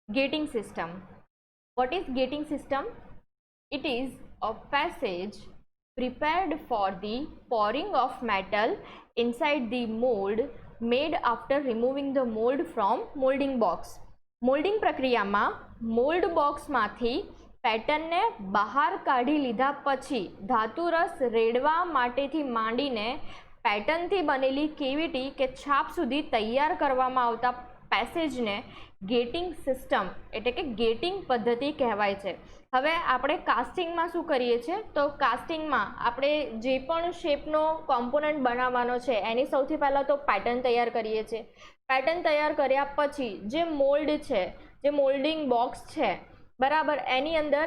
Gating system. What is gating system? It is a passage prepared for the pouring of metal inside the mold made after removing the mold from molding box. Moulding પ્રક્રિયામાં mould બોક્સમાંથી પેટર્નને બહાર કાઢી લીધા પછી ધાતુરસ રેડવા માટેથી માંડીને પેટર્નથી બનેલી cavity કે છાપ સુધી તૈયાર કરવામાં આવતા પેસેજને ગેટિંગ સિસ્ટમ એટલે કે ગેટિંગ પદ્ધતિ કહેવાય છે. હવે આપણે કાસ્ટિંગમાં શું કરીએ છીએ તો કાસ્ટિંગમાં આપણે જે પણ શેપનો કોમ્પોનન્ટ બનાવવાનો છે એની સૌથી પહેલાં તો પેટર્ન તૈયાર કરીએ છીએ. પેટર્ન તૈયાર કર્યા પછી જે મોલ્ડ છે, જે મોલ્ડિંગ બોક્સ છે બરાબર, એની અંદર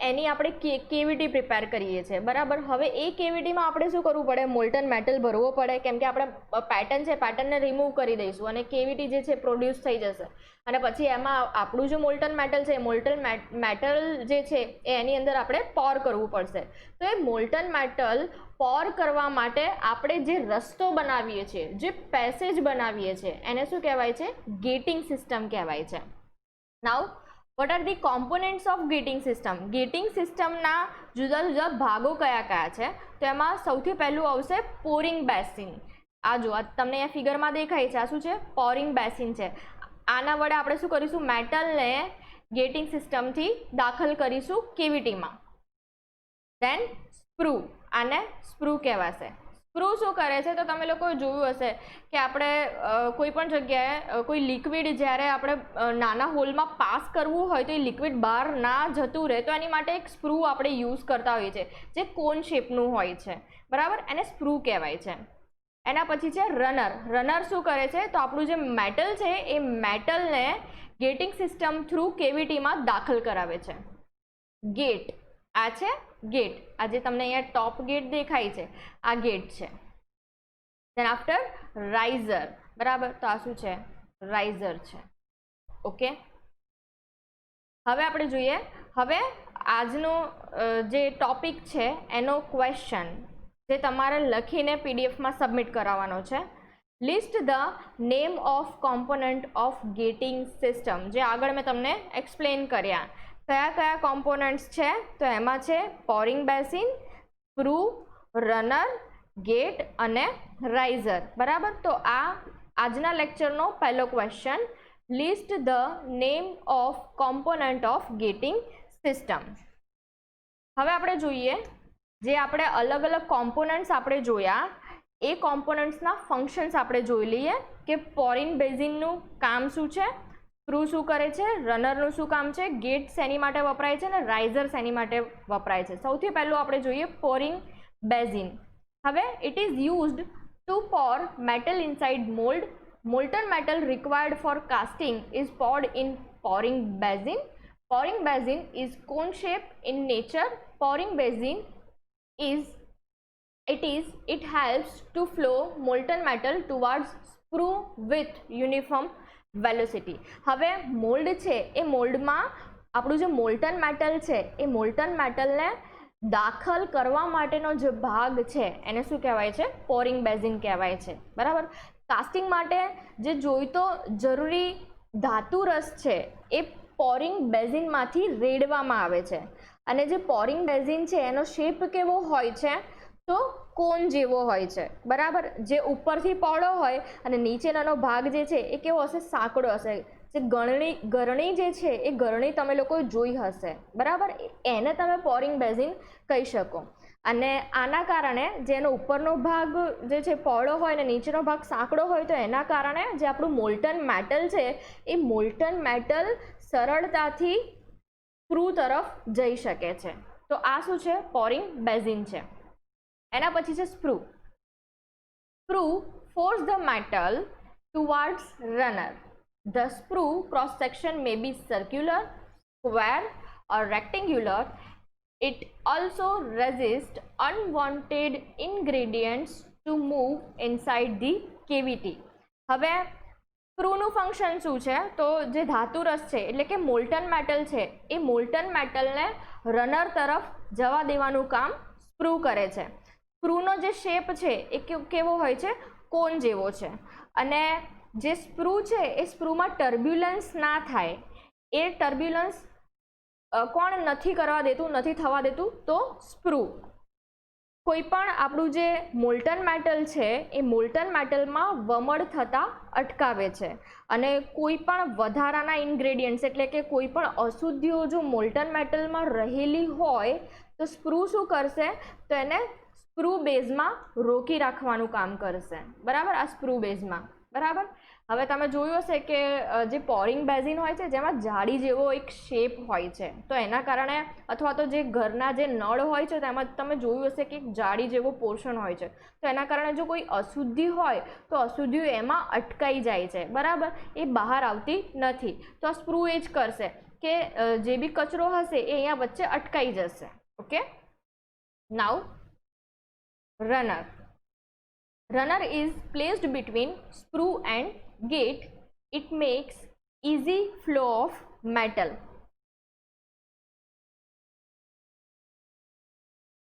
એની આપણે કેવિટી પ્રિપેર કરીએ છીએ બરાબર. હવે એ કેવિટીમાં આપણે શું કરવું પડે, મોલ્ટન મેટલ ભરવો પડે, કેમ કે આપણે પેટર્ન છે પેટર્નને રિમૂવ કરી દઈશું અને કેવિટી જે છે પ્રોડ્યુસ થઈ જશે અને પછી એમાં આપણું જે મોલ્ટન મેટલ છે, મોલ્ટન મેટલ જે છે એની અંદર આપણે પોર કરવું પડશે. તો એ મોલ્ટન મેટલ પોર કરવા માટે આપણે જે રસ્તો બનાવીએ છીએ, જે પેસેજ બનાવીએ છીએ એને શું કહેવાય છે, ગેટિંગ સિસ્ટમ કહેવાય છે. નાઉ what are the components of gating system? gating system ના જુદા જુદા ભાગો કયા કયા છે તો એમાં સૌથી પહેલું આવશે પોરિંગ બેસિન. આ જો આ તમને અહીંયા ફિગરમાં દેખાય છે, આ શું છે, પોરિંગ બેસિન છે. આના વડે આપણે શું કરીશું, મેટલને ગેટિંગ સિસ્ટમથી દાખલ કરીશું કેવિટીમાં. દેન સ્પ્રૂ, આને સ્પ્રૂ કહેવાશે. સ્પ્રૂ શું કરે છે તો તમે લોકોએ જોયું હશે કે આપણે કોઈ પણ જગ્યાએ કોઈ લિક્વિડ જ્યારે આપણે નાના હોલમાં પાસ કરવું હોય તો એ લિક્વિડ બહાર ના જતું રહે તો એની માટે એક સ્પ્રૂ આપણે યુઝ કરતા હોઈએ છીએ જે કોન શેપનું હોય છે બરાબર, એને સ્પ્રૂ કહેવાય છે. એના પછી છે રનર. રનર શું કરે છે તો આપણું જે મેટલ છે એ મેટલને ગેટિંગ સિસ્ટમ થ્રુ કેવિટીમાં દાખલ કરાવે છે. ગેટ, આ છે ગેટ, આ જે તમને અહીંયા ટોપ ગેટ દેખાય છે આ ગેટ છે. દેન આફ્ટર રાઇઝર બરાબર, તો આ શું છે, રાઇઝર છે. ઓકે, હવે આપણે જોઈએ, હવે આજનો જે ટોપિક છે એનો ક્વેશ્ચન જે તમારે લખીને પીડીએફમાં સબમિટ કરાવવાનો છે. List the name of component of gating system, જે આગળ મેં તમને એક્સપ્લેન કર્યા. કયા કયા કોમ્પોનન્ટ્સ છે તો એમાં છે પોરિંગ બેસિન, સ્પ્રૂ, રનર, ગેટ અને રાઇઝર બરાબર. તો આ આજના લેક્ચરનો પહેલો question, list the name of component of gating system. હવે આપણે જોઈએ, જે આપણે અલગ અલગ કોમ્પોનન્ટ્સ આપણે જોયા એ કોમ્પોનન્ટ્સના ફંક્શન્સ આપણે જોઈ લઈએ કે પોરિંગ બેસિનનું કામ શું છે, સ્ક્રૂ શું કરે છે, રનરનું શું કામ છે, ગેટ શેની માટે વપરાય છે અને રાઇઝર શેની માટે વપરાય છે. સૌથી પહેલું આપણે જોઈએ પોરિંગ બેસિન. હવે it is used to pour metal inside mould. Molten metal required for casting is poured in pouring basin. Pouring basin is cone shape in nature. Pouring basin it helps to flow molten metal towards sprue with uniform velocity. હવે mould છે એ મોલ્ડમાં આપણું જે Moulton metal છે એ Moulton મેટલને દાખલ કરવા માટેનો જે ભાગ છે એને શું કહેવાય છે, પોરિંગ બેસિન કહેવાય છે બરાબર. કાસ્ટિંગ માટે જે જોઈતો જરૂરી ધાતુ રસ છે એ પોરિંગ બેસિનમાંથી રેડવામાં આવે છે અને જે પોરિંગ બેસિન છે એનો શેપ કેવો હોય છે તો કોન જેવો હોય છે બરાબર. જે ઉપરથી પહોળો હોય અને નીચેનાનો ભાગ જે છે એ કેવો હશે, સાંકડો હશે. જે ગરણી જે છે એ ગરણી તમે લોકો જોઈ હશે બરાબર, એને તમે પોરિંગ બેસિન કહી શકો. અને આના કારણે જેનો ઉપરનો ભાગ જે છે પહોળો હોય અને નીચેનો ભાગ સાંકડો હોય તો એના કારણે જે આપણું મોલ્ટન મેટલ છે એ મોલ્ટન મેટલ સરળતાથી સ્ક્રૂ તરફ જઈ શકે છે. તો આ શું છે, પોરિંગ બેસિન છે. એના પછી છે સ્પ્રૂ. સ્પ્રૂ force the metal towards runner. The sprue cross section may be circular, square or rectangular. It also resists unwanted ingredients to move inside the cavity. હવે સ્પ્રૂનું ફંક્શન શું છે તો જે ધાતુ રસ છે એટલે કે મોલ્ટન મેટલ છે એ મોલ્ટન મેટલને રનર તરફ જવા દેવાનું કામ સ્પ્રૂ કરે છે. સ્પ્રૂનો જે શેપ છે એ કેવો હોય છે, કોન જેવો છે. અને જે સ્પ્રૂ છે એ સ્પ્રૂમાં ટર્બ્યુલન્સ ના થાય એ ટર્બ્યુલન્સ કોણ નથી કરવા દેતું, નથી થવા દેતું? તો સ્પ્રૂ. કોઈ પણ આપણું જે મોલ્ટન મેટલ છે એ મોલ્ટન મેટલમાં વમળ થતાં અટકાવે છે, અને કોઈ પણ વધારાના ઇન્ગ્રેડિયન્ટ્સ એટલે કે કોઈ પણ અશુદ્ધિઓ જો મોલ્ટન મેટલમાં રહેલી હોય તો સ્પ્રૂ શું કરશે? તો એને સ્પ્રૂ બેઝમાં રોકી રાખવાનું કામ કરશે. બરાબર, આ સ્પ્રૂ બેઝમાં. બરાબર. હવે તમે જોયું હશે કે જે પોરિંગ બેઝિન હોય છે જેમાં જાળી જેવો એક શેપ હોય છે, તો એના કારણે અથવા તો જે ઘરના જે નળ હોય છે તેમાં તમે જોયું હશે કે એક જાળી જેવો પોર્શન હોય છે, તો એના કારણે જો કોઈ અશુદ્ધિ હોય તો અશુદ્ધિઓ એમાં અટકાઈ જાય છે. બરાબર, એ બહાર આવતી નથી. તો આ સ્પ્રૂ એ જ કરશે કે જે બી કચરો હશે એ અહીંયા વચ્ચે અટકાઈ જશે. Okay. Now runner. Runner is placed between sprue and gate. It makes easy flow of metal.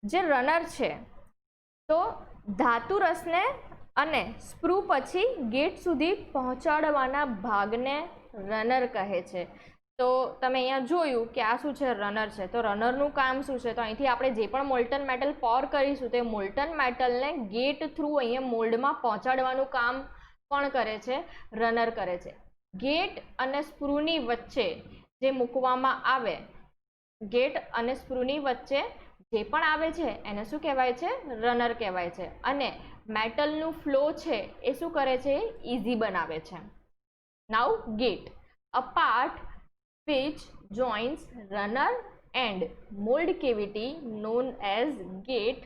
જે રનર છે તો ધાતુ રસને અને સ્પ્રૂ પછી ગેટ સુધી પહોંચાડવાના ભાગને રનર કહે છે. તો તમે અહીંયા જોયું કે આ શું છે? રનર છે. તો રનરનું કામ શું છે? તો અહીંથી આપણે જે પણ મોલ્ટન મેટલ પોર કરીશું તે મોલ્ટન મેટલને ગેટ થ્રુ અહીંયા મોલ્ડમાં પહોંચાડવાનું કામ કોણ કરે છે? રનર કરે છે. ગેટ અને સ્પ્રૂની વચ્ચે જે મૂકવામાં આવે, ગેટ અને સ્પ્રૂની વચ્ચે જે પણ આવે છે એને શું કહેવાય છે? રનર કહેવાય છે. અને મેટલનું ફ્લો છે એ શું કરે છે? ઇઝી બનાવે છે. Now gate, a part which joins runner and mold cavity known as gate.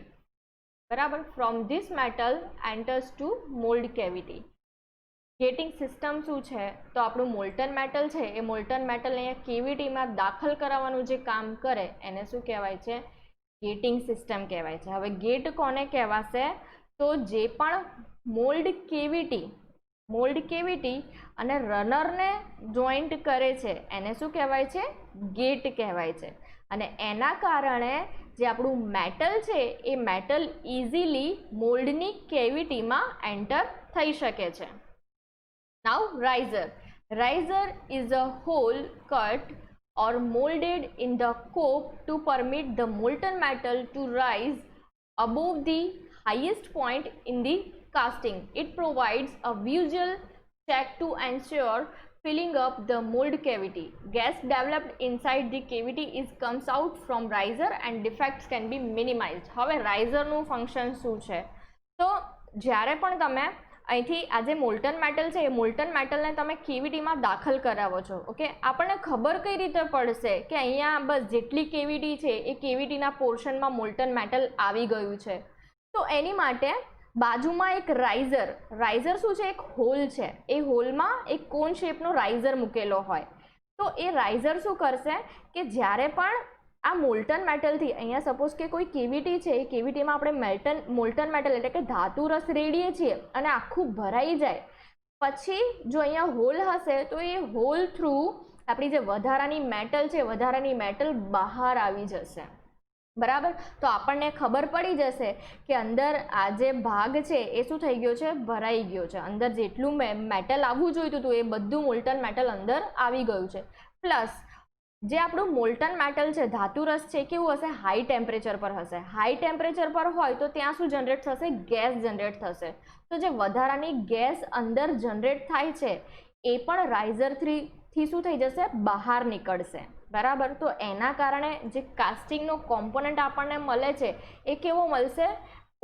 બરાબર, from this metal enters to mold cavity. Gating system શું છે? તો આપણું મોલ્ટન મેટલ છે એ મોલ્ટન મેટલ અહીંયા કેવિટીમાં દાખલ કરાવવાનું જે કામ કરે એને શું કહેવાય છે? ગેટિંગ સિસ્ટમ કહેવાય છે. હવે ગેટ કોને કહેવાશે? તો જે પણ મોલ્ડ કેવિટી અને રનરને જોઈન્ટ કરે છે એને શું કહેવાય છે? ગેટ કહેવાય છે. અને એના કારણે જે આપણું મેટલ છે એ મેટલ ઇઝીલી મોલ્ડની કેવિટીમાં એન્ટર થઈ શકે છે. Now riser. Riser is a hole cut or molded in the cope to permit the molten metal to rise above the highest point in the casting. It provides a visual check to ensure filling up the mold cavity. Gas developed inside the cavity comes out from riser and defects can be minimized. હવે રાઇઝરનું function શું છે? તો જ્યારે પણ તમે અહીંથી આ જે મોલ્ટન મેટલ છે એ મોલ્ટન મેટલને તમે કેવિટીમાં દાખલ કરાવો છો, ઓકે, આપણને ખબર કઈ રીતે પડશે કે અહીંયા બસ જેટલી કેવિટી છે એ કેવિટીના પોર્શનમાં મોલ્ટન મેટલ આવી ગયું છે? તો એની માટે બાજુમાં એક રાઇઝર શું છે? એક હોલ છે. એ હોલમાં એક કોન શેપનો રાઇઝર મૂકેલો હોય. તો એ રાઇઝર શું કરશે કે જ્યારે પણ આ મોલ્ટન મેટલથી અહીંયા સપોઝ કે કોઈ કેવિટી છે, એ કેવિટીમાં આપણે મોલ્ટન મેટલ એટલે કે ધાતુ રસ રેડીએ છીએ અને આખું ભરાઈ જાય પછી જો અહીંયા હોલ હશે તો એ હોલ થ્રુ આપણી જે વધારાની મેટલ છે વધારાની મેટલ બહાર આવી જશે. બરાબર, તો આપણને ખબર પડી જશે કે અંદર આ જે ભાગ છે એ શું થઈ ગયો છે? ભરાઈ ગયો છે. અંદર જેટલું મેટલ આવવું જોઈતું હતું એ બધું મોલ્ટન મેટલ અંદર આવી ગયું છે. પ્લસ જે આપણું મોલ્ટન મેટલ છે ધાતુ રસ છે કેવું હશે? હાઈ ટેમ્પરેચર પર હશે. હાઈ ટેમ્પરેચર પર હોય તો ત્યાં શું જનરેટ થશે? ગેસ જનરેટ થશે. તો જે વધારાની ગેસ અંદર જનરેટ થાય છે એ પણ રાઇઝરથી શું થઈ જશે? બહાર નીકળશે. બરાબર, તો એના કારણે જે કાસ્ટિંગનો કોમ્પોનન્ટ આપણને મળે છે એ કેવો મળશે?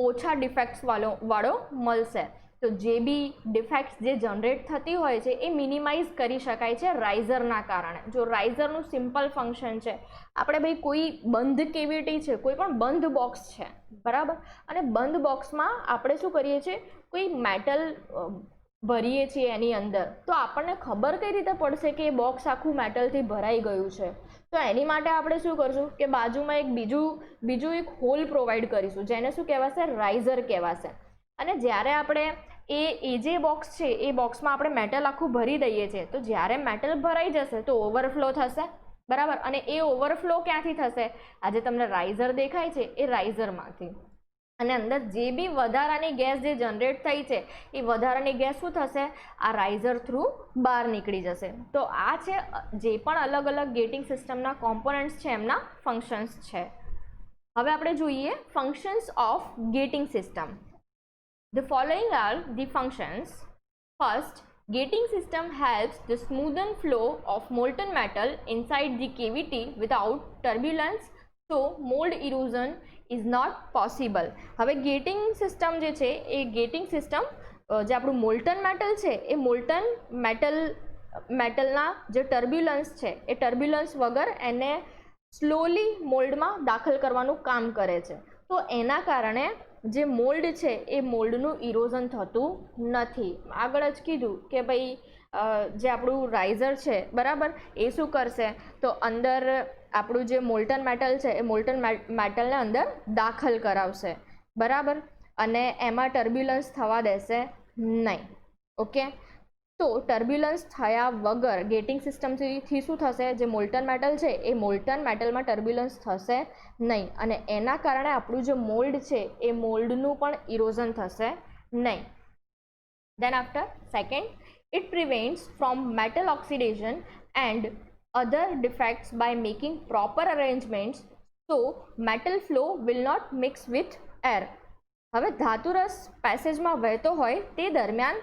ઓછા ડિફેક્ટ્સ વાળો મળશે. તો જે બી ડિફેક્ટ્સ જે જનરેટ થતી હોય છે એ મિનિમાઇઝ કરી શકાય છે રાઇઝરના કારણે. જો રાઇઝરનું સિમ્પલ ફંક્શન છે, આપણે ભાઈ કોઈ બંધ કેવિટી છે, કોઈ પણ બંધ બોક્સ છે, બરાબર, અને બંધ બોક્સમાં આપણે શું કરીએ છીએ? કોઈ મેટલ ભરીએ છીએ એની અંદર, તો આપણને ખબર કઈ રીતે પડશે કે એ બોક્સ આખું મેટલથી ભરાઈ ગયું છે? તો એની માટે આપણે શું કરશું કે બાજુમાં એક બીજું એક હોલ પ્રોવાઈડ કરીશું જેને શું કહેવાશે? રાઇઝર કહેવાશે. અને જ્યારે આપણે એ જે બોક્સ છે એ બોક્સમાં આપણે મેટલ આખું ભરી દઈએ છીએ તો જ્યારે મેટલ ભરાઈ જશે તો ઓવરફ્લો થશે. બરાબર, અને એ ઓવરફ્લો ક્યાંથી થશે? આજે તમને રાઇઝર દેખાય છે એ રાઇઝરમાંથી. અને અંદર જે બી વધારાની ગેસ જે જનરેટ થઈ છે એ વધારાની ગેસ શું થશે, આ રાઇઝર થ્રુ બહાર નીકળી જશે. તો આ છે જે પણ અલગ અલગ ગેટિંગ સિસ્ટમના કોમ્પોનન્ટ્સ છે એમના ફંક્શન્સ છે. હવે આપણે જોઈએ functions of gating system. The following are the functions. First, gating system helps the smoothen flow of molten metal inside the cavity without turbulence, so mold erosion is not possible. હવે gating system જે છે એ gating system જે આપણું Moulton metal છે એ Moulton મેટલના જે turbulence છે એ turbulence વગર એને સ્લોલી મોલ્ડમાં દાખલ કરવાનું કામ કરે છે. તો એના કારણે જે મોલ્ડ છે એ મોલ્ડનું ઇરોઝન થતું નથી. આગળ જ કીધું કે ભાઈ જે આપણું રાઇઝર છે બરાબર એ શું કરશે, તો અંદર આપણું જે મોલ્ટન મેટલ છે એ મોલ્ટન મેટલને અંદર દાખલ કરાવશે બરાબર, અને એમાં ટર્બ્યુલન્સ થવા દેશે નહીં. ઓકે, તો ટર્બ્યુલન્સ થયા વગર ગેટિંગ સિસ્ટમથી શું થશે, જે મોલ્ટન મેટલ છે એ મોલ્ટન મેટલમાં ટર્બ્યુલન્સ થશે નહીં, અને એના કારણે આપણું જે મોલ્ડ છે એ મોલ્ડનું પણ ઇરોઝન થશે નહીં. Then after second, it prevents from metal oxidation and other defects by making proper arrangements so metal flow will not mix with air. હવે ધાતુરસ પેસેજમાં વહેતો હોય તે દરમિયાન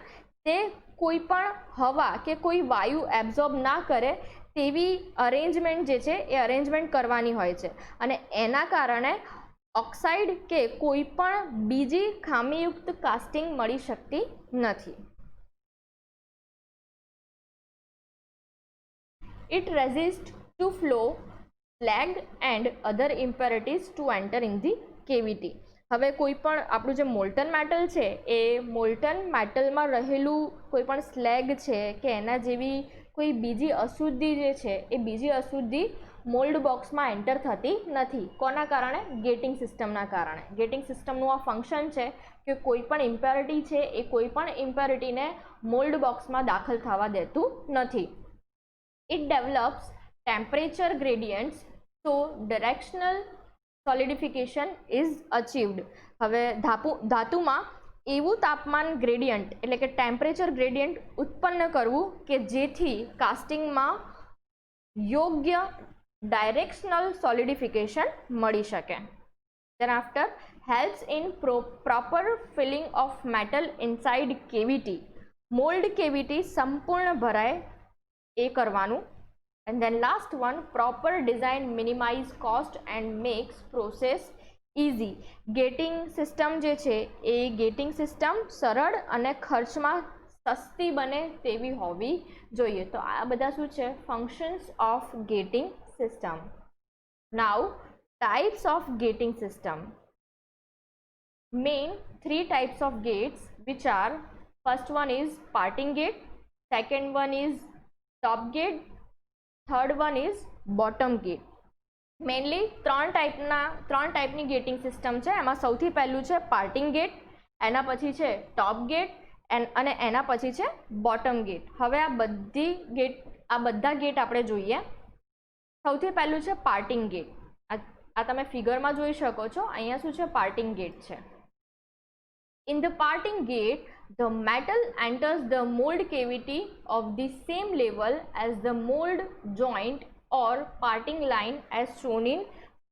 તે કોઈ પણ હવા કે કોઈ વાયુ એબ્ઝોર્બ ના કરે તેવી અરેન્જમેન્ટ જે છે એ અરેન્જમેન્ટ કરવાની હોય છે, અને એના કારણે ઓક્સાઇડ કે કોઈ પણ બીજી ખામીયુક્ત કાસ્ટિંગ મળી શકતી નથી. It resists to flow, slag and other impurities to enter in the cavity. હવે કોઈ પણ આપણું જે મોલ્ટન મેટલ છે એ મોલ્ટન મેટલમાં રહેલું કોઈ પણ સ્લેગ છે કે એના જેવી કોઈ બીજી અશુદ્ધિ જે છે એ બીજી અશુદ્ધિ મોલ્ડ બોક્સમાં એન્ટર થતી નથી. કોના કારણે, ગેટિંગ સિસ્ટમના કારણે. ગેટિંગ સિસ્ટમનું આ ફંક્શન છે કે કોઈ પણ ઇમ્પ્યોરિટી છે એ કોઈ પણ ઇમ્પ્યોરિટીને મોલ્ડ બોક્સમાં દાખલ થવા દેતું નથી. It develops temperature gradients so directional solidification is achieved. હવે ધાતુમાં એવું તાપમાન ગ્રેડિયન્ટ એટલે કે ટેમ્પરેચર ગ્રેડિયન્ટ ઉત્પન્ન કરવું કે જેથી કાસ્ટિંગમાં યોગ્ય ડાયરેક્શનલ સોલિડિફિકેશન મળી શકે. Then after, helps in proper filling of metal inside cavity. Mould cavity સંપૂર્ણ ભરાય એ કરવાનું. And then last one, proper design minimize cost and makes process easy. Gating system જે છે એ ગેટિંગ સિસ્ટમ સરળ અને ખર્ચમાં સસ્તી બને તેવી હોવી જોઈએ. તો આ બધા શું છે, functions of gating system. Now types of gating system. Main 3 types of gates which are, first one is parting gate, second one is top gate, third one is bottom gate. Mainly ત્રણ ટાઈપની gating system છે. એમાં સૌથી પહેલું છે parting gate, એના પછી છે ટોપ ગેટ અને એના પછી છે બોટમ ગેટ. હવે આ બધા ગેટ આપણે જોઈએ. સૌથી પહેલું છે પાર્ટિંગ ગેટ. આ તમે ફિગરમાં જોઈ શકો છો. અહીંયા શું છે, પાર્ટિંગ ગેટ છે. In the parting gate, the metal enters the mold cavity of the same level as the mold joint or parting line as shown in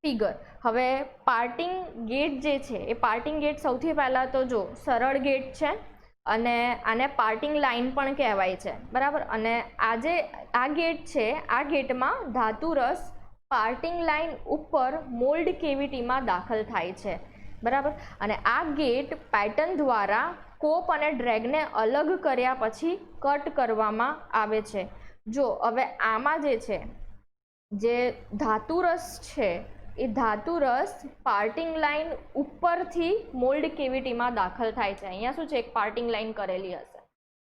figure. હવે પાર્ટિંગ ગેટ જે છે એ પાર્ટિંગ ગેટ સૌથી પહેલાં તો જો સરળ gate છે અને આને પાર્ટિંગ લાઇન પણ કહેવાય છે બરાબર. અને આ ગેટ છે, આ ગેટમાં ધાતુરસ પાર્ટિંગ લાઇન ઉપર મોલ્ડ કેવિટીમાં દાખલ થાય છે બરાબર. અને આ ગેટ પેટર્ન દ્વારા કોપ અને ડ્રેગને અલગ કર્યા પછી કટ કરવામાં આવે છે. જો હવે આમાં જે છે જે ધાતુરસ છે એ ધાતુરસ પાર્ટિંગ લાઇન ઉપરથી મોલ્ડ કેવિટીમાં દાખલ થાય છે. અહીંયા શું છે, એક પાર્ટિંગ લાઇન કરેલી હશે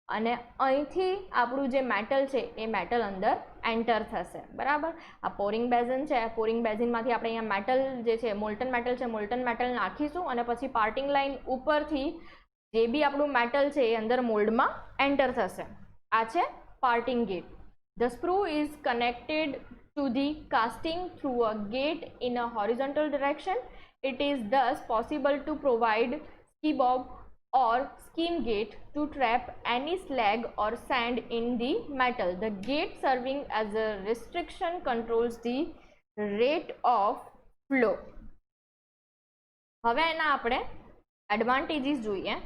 અને અહીંથી આપણું જે મેટલ છે એ મેટલ અંદર એન્ટર થશે બરાબર. આ પોરિંગ બેઝન છે, પોરિંગ બેઝિનમાંથી આપણે અહીંયા મેટલ જે છે મોલ્ટન મેટલ છે, મોલ્ટન મેટલ નાખીશું અને પછી પાર્ટિંગ લાઇન ઉપરથી જે બી આપણું મેટલ છે એ અંદર મોલ્ડમાં એન્ટર થશે. આ છે parting gate. The screw is connected to the casting through a gate in a horizontal direction. It is thus possible to provide skibob or skim gate to trap any slag or sand in the metal. The gate serving as a restriction controls the rate of flow. હવે એના આપણે advantages જોઈએ.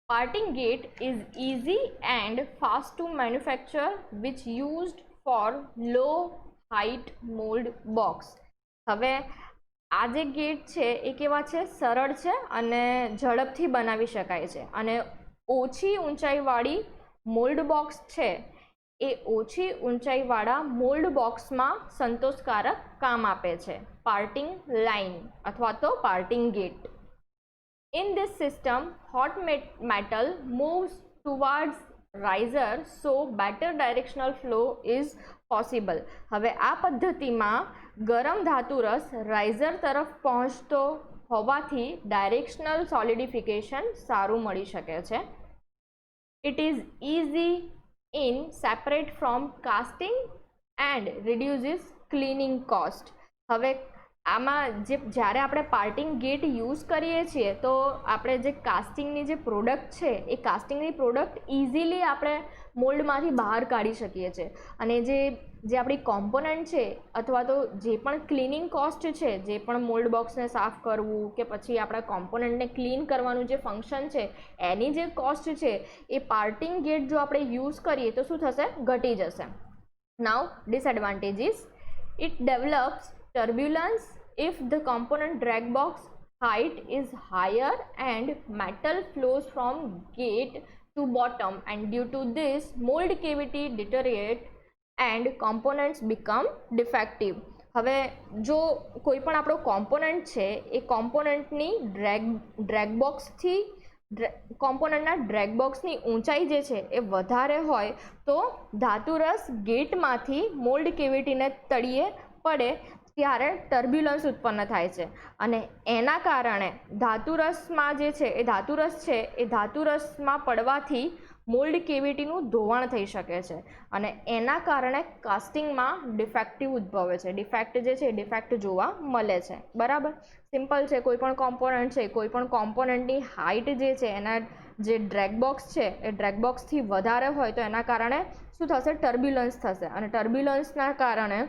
Parting gate is easy and fast to manufacture, which used for low height mold box. હવે આ જે gate છે એ કેવા છે, સરળ છે અને ઝડપથી બનાવી શકાય છે અને ઓછી ઊંચાઈવાળી મોલ્ડ બોક્સ છે એ ઓછી ઊંચાઈવાળા મોલ્ડ બોક્સમાં સંતોષકારક કામ આપે છે. પાર્ટિંગ લાઇન અથવા તો parting gate. In this system, hot metal moves towards riser, so better directional flow is possible. હવે આ પદ્ધતિમાં ગરમ ધાતુરસ રાઇઝર તરફ પહોંચતો હોવાથી ડાયરેક્શનલ સોલિડિફિકેશન સારું મળી શકે છે. It is easy in separate from casting and reduces cleaning cost. હવે આમાં જ્યારે આપણે પાર્ટિંગ ગેટ યુઝ કરીએ છીએ તો આપણે જે કાસ્ટિંગની જે પ્રોડક્ટ છે એ કાસ્ટિંગની પ્રોડક્ટ ઇઝીલી આપણે મોલ્ડમાંથી બહાર કાઢી શકીએ છીએ અને જે આપણી કોમ્પોનન્ટ છે અથવા તો જે પણ ક્લિનિંગ કોસ્ટ છે, જે પણ મોલ્ડ બોક્સને સાફ કરવું કે પછી આપણા કોમ્પોનન્ટને ક્લીન કરવાનું જે ફંક્શન છે એની જે કોસ્ટ છે એ પાર્ટિંગ ગેટ જો આપણે યુઝ કરીએ તો શું થશે, ઘટી જશે. Now disadvantages. It develops turbulence if the component drag box height is higher and metal flows from gate to bottom, and due to this mold cavity deteriorate and components become defective. હવે જો કોઈ પણ આપણો component છે એ કોમ્પોનન્ટની drag બોક્સથી કોમ્પોનન્ટના drag બોક્સની ઊંચાઈ જે છે એ વધારે હોય તો ધાતુરસ ગેટમાંથી મોલ્ડ કેવિટીને તળિયે પડે ત્યારે ટર્બ્યુલન્સ ઉત્પન્ન થાય છે અને એના કારણે ધાતુરસમાં જે છે એ ધાતુરસમાં પડવાથી મોલ્ડ કેવિટીનું ધોવાણ થઈ શકે છે અને એના કારણે કાસ્ટિંગમાં ડિફેક્ટિવ ઉદ્ભવે છે. ડિફેક્ટ જે છે ડિફેક્ટ જોવા મળે છે. બરાબર, સિમ્પલ છે. કોઈ પણ કોમ્પોનન્ટ છે, કોઈ પણ કોમ્પોનન્ટની હાઇટ જે છે એના જે ડ્રેગ બોક્સ છે એ ડ્રેગ બોક્સથી વધારે હોય તો એના કારણે શું થશે, ટર્બ્યુલન્સ થશે અને ટર્બ્યુલન્સના કારણે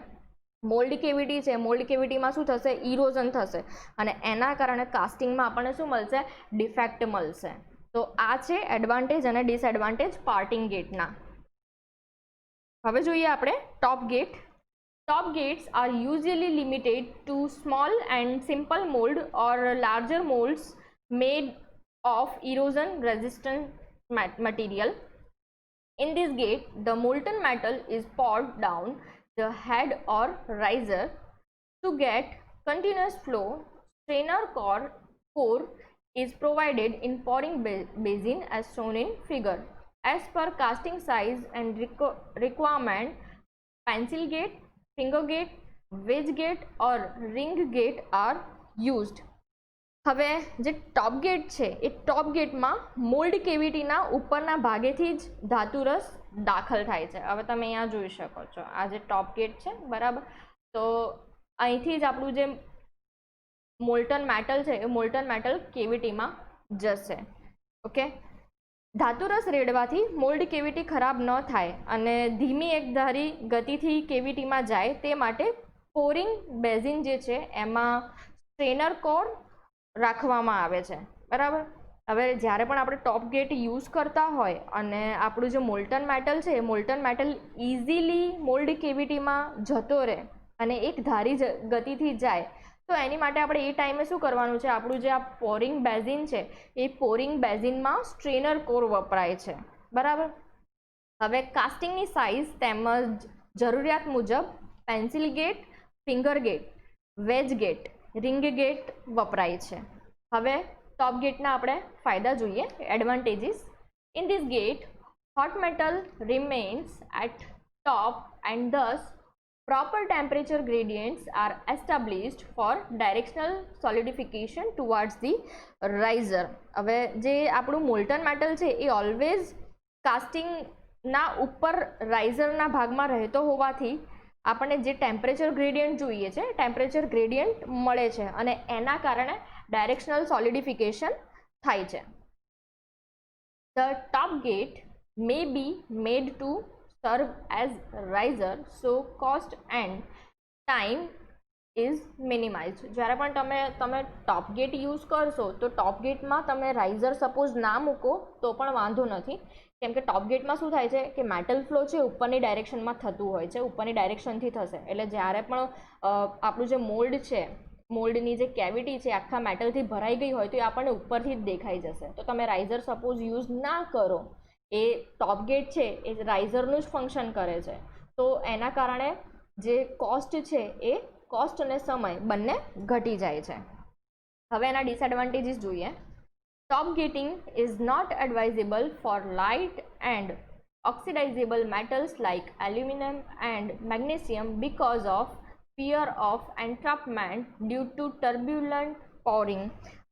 મોલ્ડ કેવિટી છે, મોલ્ડ કેવિટીમાં શું થશે, ઇરોઝન થશે અને એના કારણે કાસ્ટિંગમાં આપણને શું મળશે, ડિફેક્ટ મળશે. તો આ છે એડવાન્ટેજ અને ડિસએડવાન્ટેજ પાર્ટિંગ ગેટના. હવે જોઈએ આપણે top gate. Top gates are usually limited to small and simple mould or larger moulds made of erosion resistant material. In this gate, the molten metal is poured down the head or riser. To get continuous flow, strainer core is provided in pouring basin as shown in figure. As per casting size and requirement, pencil gate, finger gate, wedge gate or ring gate are used. હવે જે ટોપ gate છે એ ટોપ ગેટમાં mould કેવિટીના ઉપરના ભાગેથી જ ધાતુરસ દાખલ થાય છે. હવે તમે અહીંયા જોઈ શકો છો, આ જે ટોપ ગેટ છે બરાબર, તો અહીંથી જ આપણું જે મોલ્ટન મેટલ છે એ મોલ્ટન મેટલ કેવિટીમાં જશે. ઓકે, ધાતુરસ રેડવાથી મોલ્ડ કેવિટી ખરાબ ન થાય અને ધીમી એકધારી ગતિથી કેવિટીમાં જાય તે માટે પોરિંગ બેઝિન જે છે એમાં સ્ટ્રેનર કોર રાખવામાં આવે છે. બરાબર, હવે જ્યારે પણ આપણે ટોપ ગેટ યુઝ કરતા હોય અને આપણું જે મોલ્ટન મેટલ છે એ મોલ્ટન મેટલ ઇઝીલી મોલ્ડ કેવિટીમાં જતો રહે અને એક ધારી ગતિથી જાય તો એની માટે આપણે એ ટાઈમે શું કરવાનું છે, આપણું જે આ પોરિંગ બેઝિન છે એ પોરિંગ બેઝિનમાં સ્ટ્રેનર કોર વપરાય છે. બરાબર, હવે કાસ્ટિંગની સાઇઝ તેમજ જરૂરિયાત મુજબ pencil gate, finger gate, wedge gate, ring gate વપરાય છે. હવે ટોપ ગેટના આપણે ફાયદા જોઈએ, advantages. In this gate hot metal remains at top and thus proper temperature gradients are established for directional solidification towards the riser. હવે જે આપણું મોલ્ટન મેટલ છે એ ઓલવેઝ કાસ્ટિંગના ઉપર રાઇઝરના ભાગમાં રહેતો હોવાથી આપણને જે ટેમ્પરેચર ગ્રેડિયન્ટ જોઈએ છે ટેમ્પરેચર ગ્રેડિયન્ટ મળે છે અને એના કારણે ડાયરેક્શનલ સોલિડિફિકેશન થાય છે. The top gate may be made to serve as riser, so cost and time is minimized. જ્યારે પણ તમે ટોપ ગેટ યુઝ કરશો તો ટોપ ગેટમાં તમે રાઇઝર સપોઝ ના મૂકો તો પણ વાંધો નથી, કેમ કે ટોપ ગેટમાં શું થાય છે કે મેટલ ફ્લો છે ઉપરની ડાયરેક્શનમાં થતું હોય છે, ઉપરની ડાયરેક્શનથી થશે, એટલે જ્યારે પણ આપણું જે મોલ્ડ છે, મોલ્ડની જે કેવિટી છે આખા મેટલથી ભરાઈ ગઈ હોય તો એ આપણને ઉપરથી જ દેખાઈ જશે. તો તમે રાઇઝર સપોઝ યુઝ ના કરો, એ ટોપ ગેટ છે એ રાઇઝરનું જ ફંક્શન કરે છે, તો એના કારણે જે કોસ્ટ છે એ કોસ્ટ અને સમય બંને ઘટી જાય છે. હવે એના ડિસએડવાન્ટેજીસ જોઈએ. Top gating is not advisable for light and oxidizable metals like aluminium and magnesium because of fear of entrapment due to turbulent pouring.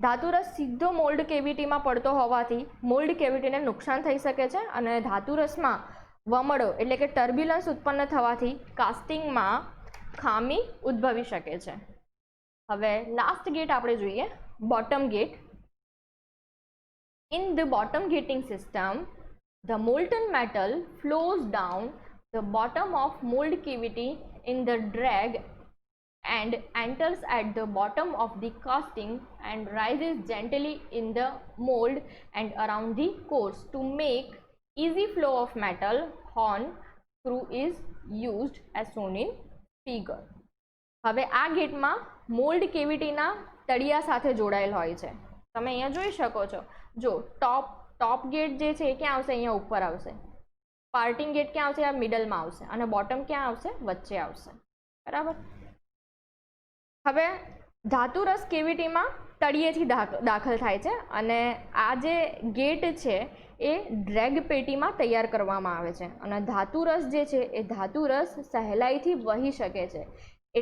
ધાતુરસ સીધો મોલ્ડ કેવિટીમાં પડતો હોવાથી મોલ્ડ કેવિટીને નુકસાન થઈ શકે છે અને ધાતુરસમાં વમળો એટલે કે ટર્બ્યુલન્સ ઉત્પન્ન થવાથી કાસ્ટિંગમાં ખામી ઉદ્ભવી શકે છે. હવે લાસ્ટ ગેટ આપણે જોઈએ, bottom gate. In the bottom gating system the molten metal flows down the bottom of mold cavity in the drag and enters at the bottom of the casting and rises gently in the mold and around the cores. To make easy flow of metal, horn screw is used as shown in figure. હવે આ ગેટમાં mould કેવિટીના તળિયા સાથે જોડાયેલ હોય છે. તમે અહીંયા જોઈ શકો છો, જો ટોપ ગેટ જે છે એ ક્યાં આવશે, અહીંયા ઉપર આવશે. પાર્ટિંગ ગેટ ક્યાં આવશે, આ મિડલમાં આવશે અને બોટમ ક્યાં આવશે, વચ્ચે આવશે. બરાબર. હવે ધાતુરસ કેવિટીમાં તળિયેથી દાખલ થાય છે અને આ જે ગેટ છે એ ડ્રેગ પેટીમાં તૈયાર કરવામાં આવે છે અને ધાતુરસ જે છે એ ધાતુરસ સહેલાઈથી વહી શકે છે,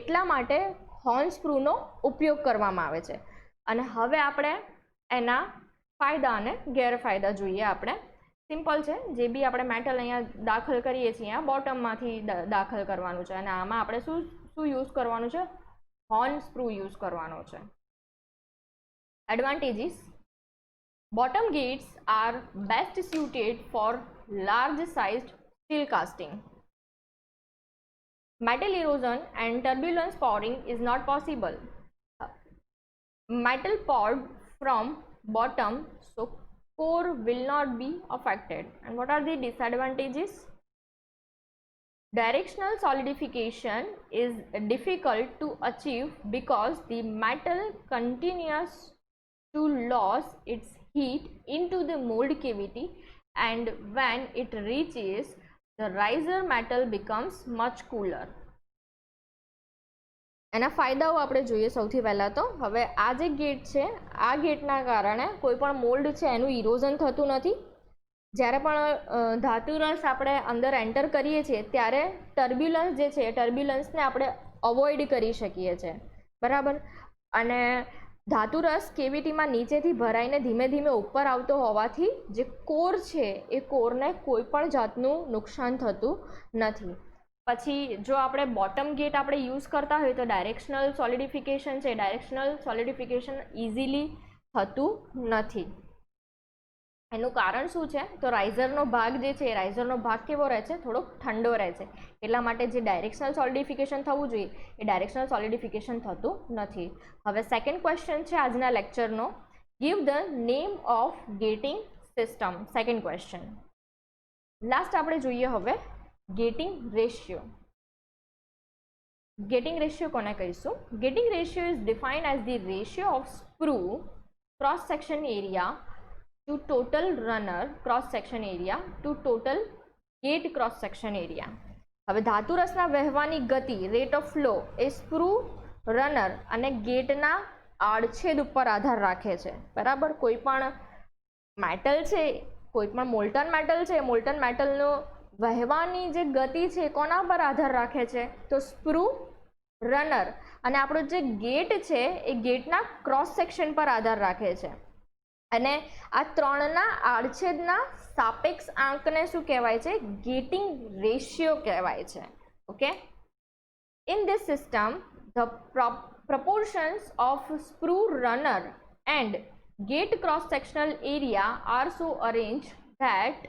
એટલા માટે હોર્ન સ્ક્રૂનો ઉપયોગ કરવામાં આવે છે. અને હવે આપણે એના ફાયદા અને ગેરફાયદા જોઈએ. આપણે સિમ્પલ છે, જે બી આપણે મેટલ અહીંયા દાખલ કરીએ છીએ આ બોટમમાંથી દાખલ કરવાનું છે અને આમાં આપણે શું યુઝ કરવાનું છે, હોર્ન સ્ક્રૂ યુઝ કરવાનો છે. Advantages: bottom gates are best suited for large sized steel casting. Metal erosion and turbulence pouring is not possible. Metal poured from bottom, so core will not be affected. And what are the disadvantages? Directional solidification is difficult to achieve because the metal continues to lose its heat into the mold cavity, and when it reaches the riser, metal becomes much cooler. એના ફાયદાઓ આપણે જોઈએ સૌથી પહેલાં તો. હવે આ જે ગેટ છે આ ગેટના કારણે કોઈ પણ મોલ્ડ છે એનું ઇરોઝન થતું નથી. જ્યારે પણ ધાતુરસ આપણે અંદર એન્ટર કરીએ છીએ ત્યારે ટર્બ્યુલન્સ જે છે ટર્બ્યુલન્સને આપણે અવોઇડ કરી શકીએ છીએ. બરાબર. અને ધાતુરસ કેવિટીમાં નીચેથી ભરાઈને ધીમે ધીમે ઉપર આવતો હોવાથી જે કોર છે એ કોરને કોઈ પણ જાતનું નુકસાન થતું નથી. પછી જો આપણે બોટમ ગેટ આપણે યુઝ કરતા હોય તો ડાયરેક્શનલ સોલિડિફિકેશન છે, ડાયરેક્શનલ સોલિડિફિકેશન ઇઝીલી થતું નથી. એનું કારણ શું છે, તો રાઇઝરનો ભાગ જે છે એ રાઇઝરનો ભાગ કેવો રહે છે, થોડોક ઠંડો રહે છે, એટલા માટે જે ડાયરેક્શનલ સોલિડિફિકેશન થવું જોઈએ એ ડાયરેક્શનલ સોલિડિફિકેશન થતું નથી. હવે સેકન્ડ ક્વેશ્ચન છે આજના લેક્ચરનો, give the name of gating system. Second question. Last આપણે જોઈએ હવે ગેટિંગ રેશિયો. ગેટિંગ રેશિયો કોને કહીશું? Gating ratio is defined as the ratio of screw cross section area to total runner cross section area to total gate cross section area. હવે ધાતુરસના વહેવાની ગતિ rate of flow A screw, runner અને ગેટના આડછેદ ઉપર આધાર રાખે છે. બરાબર. કોઈ પણ મેટલ છે, કોઈ પણ મોલ્ટન મેટલ છે, મોલ્ટન મેટલનો વહેવાની જે ગતિ છે કોના પર આધાર રાખે છે, તો સ્ક્રૂ, રનર અને આપણો જે ગેટ છે એ ગેટના ક્રોસ સેક્શન પર આધાર રાખે છે. અને આ ત્રણના આડછેદના સાપેક્ષ આંકને શું કહેવાય છે? ગેટિંગ રેશિયો કહેવાય છે. Okay. In this system, the proportions of sprue runner and gate cross-sectional area are so arranged that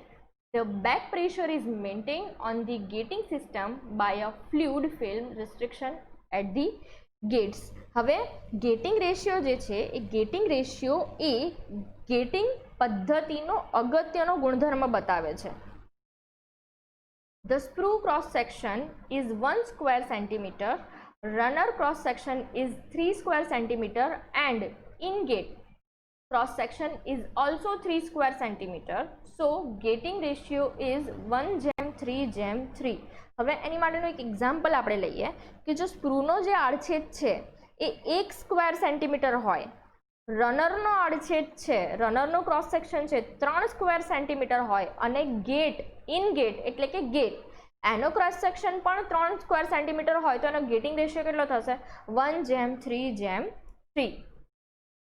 the back pressure is maintained on the gating system by a fluid film restriction at the gates. હવે gating ratio જે છે એ gating ratio એ gating પદ્ધતિનો અગત્યનો ગુણધર્મ બતાવે છે. The sprue cross section is 1 square centimeter, runner cross section is 3 square centimeter and in-gate cross section is also 3 square centimeter. So gating ratio is 1:3:3. હવે એની માટેનું એક એક્ઝામ્પલ આપણે લઈએ કે જો સ્પ્રૂનો જે આડછેદ છે એ 1 સ્ક્વેર સેન્ટીમીટર હોય, રનરનો આડછેદ છે, રનરનો ક્રોસ સેક્શન છે 3 સ્ક્વેર સેન્ટીમીટર હોય અને ગેટ ઇન ગેટ એટલે કે ગેટ એનો ક્રોસ સેક્શન પણ 3 સ્ક્વેર સેન્ટીમીટર હોય તો એનો ગેટિંગ રેશિયો કેટલો થશે? 1:3:3.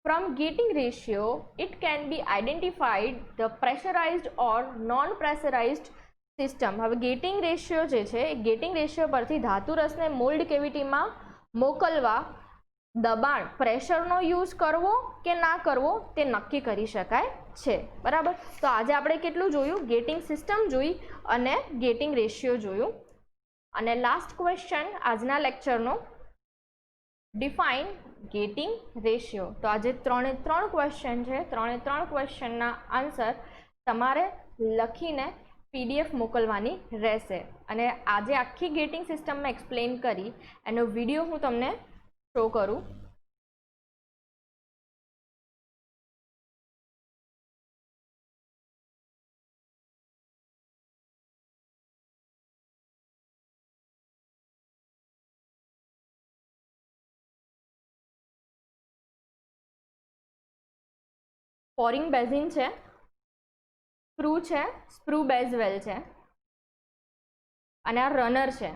From gating ratio, it can be identified the pressurized or non-pressurized system. હવે ગેટિંગ રેશિયો જે છે એ ગેટિંગ રેશિયો પરથી ધાતુ રસને મોલ્ડ કેવિટીમાં મોકલવા દબાણ પ્રેશરનો યુઝ કરવો કે ના કરવો તે નક્કી કરી શકાય છે. બરાબર. તો આજે આપણે કેટલું જોયું? ગેટિંગ સિસ્ટમ જોઈ અને ગેટિંગ રેશિયો જોયું. અને લાસ્ટ ક્વેશ્ચન આજના લેક્ચરનો, ડિફાઇન ગેટિંગ રેશિયો. તો આજે 3 ક્વેશ્ચન છે. 3 ક્વેશ્ચનના આન્સર તમારે લખીને PDF મોકલવાની રહેશે. અને આજે આખી ગેટિંગ સિસ્ટમમાં એક્સપ્લેન કરી એનો વિડીયો હું તમને શો કરું. પોરિંગ બેઝિન છે, સ્પ્રૂ છે, સ્પ્રૂ બેઝ વેલ છે અને આ રનર છે.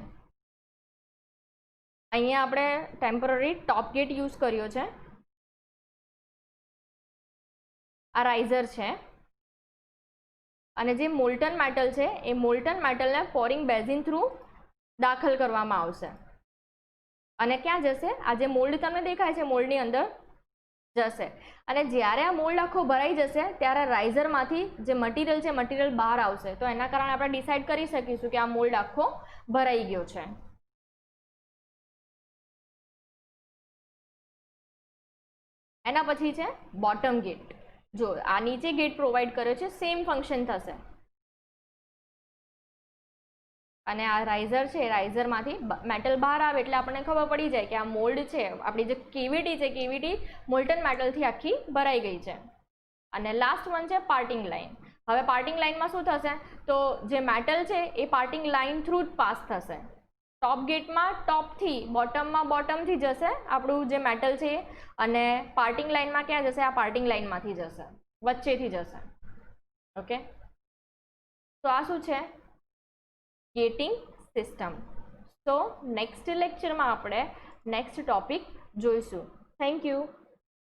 અહીંયા આપણે ટેમ્પરરી ટોપ ગેટ યુઝ કર્યો છે. આ રાઇઝર છે અને જે મોલ્ટન મેટલ છે એ મોલ્ટન મેટલને પોરિંગ બેઝિન થ્રુ દાખલ કરવામાં આવશે અને ક્યાં જશે? આ જે મોલ્ડ તમને દેખાય છે મોલ્ડની અંદર જશે અને જ્યારે આ મોલ્ડ આખો ભરાઈ જશે ત્યારે રાઇઝરમાંથી જે મટીરિયલ છે મટીરિયલ બહાર આવશે. તો એના કારણે આપણે ડિસાઇડ કરી શકીશું કે આ મોલ્ડ આખો ભરાઈ ગયો છે. એના પછી છે બોટમ ગેટ. જો આ નીચે ગેટ પ્રોવાઈડ કર્યો છે, સેમ ફંક્શન થશે અને આ રાઇઝર છે, રાઇઝરમાંથી મેટલ બહાર આવે એટલે આપણને ખબર પડી જાય કે આ મોલ્ડ છે, આપણી જે કેવિટી છે કેવિટી મોલ્ટન મેટલથી આખી ભરાઈ ગઈ છે. અને લાસ્ટ વન છે પાર્ટિંગ લાઇન. હવે પાર્ટિંગ લાઇનમાં શું થશે? તો જે મેટલ છે એ પાર્ટિંગ લાઇન થ્રુ જ પાસ થશે. ટોપ ગેટમાં ટોપથી, બોટમમાં બોટમથી જશે આપણું જે મેટલ છે અને પાર્ટિંગ લાઇનમાં ક્યાં જશે? આ પાર્ટિંગ લાઇનમાંથી જશે, વચ્ચેથી જશે. ઓકે, તો આ શું છે? Gating system. તો નેક્સ્ટ લેક્ચરમાં આપણે નેક્સ્ટ ટોપિક જોઈશું. Thank you.